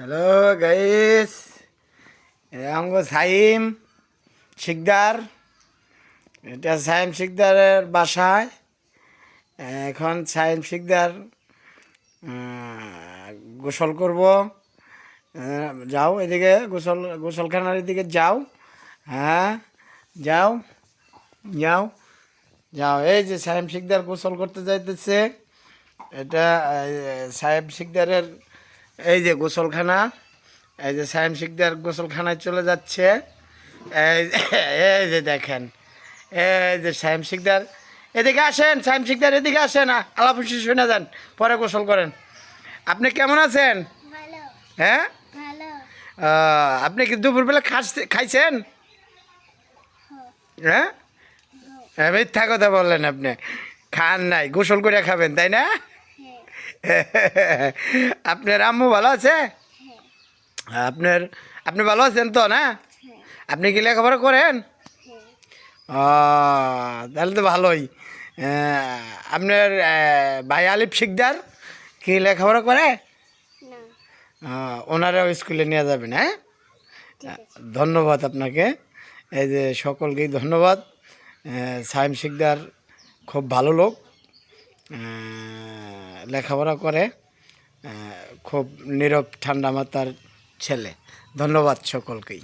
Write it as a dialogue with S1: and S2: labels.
S1: Hello guys, আমগো সাইম শিকদার। এটা সাইম শিকদারের বাসায়। এখন সাইম শিকদার গোসল করব। যাও এদিকে, গোসলখানার এদিকে যাও। হ্যাঁ, যাও যাও যাও। এই যে সাইম শিকদার গোসল করতে যাইতেছে। এটা সাহেব শিকদারের এই যে গোসলখানা। এই যে সাইম শিকদার গোসলখানায় চলে যাচ্ছে। এই এই যে দেখেন, এই যে সাইম শিকদার। এদিকে আসেন সাইম শিকদার, এদিকে আসেন। আলাপ শুনে যান, পরে গোসল করেন। আপনি কেমন আছেন?
S2: ভালো
S1: হ্যাঁ,
S2: ভালো।
S1: আপনি কি দুপুরবেলা খাইছেন? হ্যাঁ, মিথ্যা কথা বললেন আপনি। খান নাই, গোসল করে খাবেন তাই না?
S2: হ্যাঁ
S1: আপনার আম্মু ভালো আছে?
S2: হ্যাঁ
S1: আপনার আপনি ভালো আছেন তো না?
S2: হ্যাঁ
S1: আপনি কি লেখাপড়া করেন?
S2: হ্যাঁ।
S1: ও, তাহলে তো ভালোই। আপনার ভাই আলিফ শিকদার কি লেখাপড়া করে?
S2: না,
S1: ওনারাও স্কুলে নিয়ে যাবেন। হ্যাঁ,
S2: ঠিক আছে।
S1: ধন্যবাদ আপনাকে। এই যে সকলকেই ধন্যবাদ। সাইম শিকদার খুব ভালো লোক, লেখাপড়া করে, খুব নীরব ঠান্ডা মাথার ছেলে। ধন্যবাদ সকলকেই।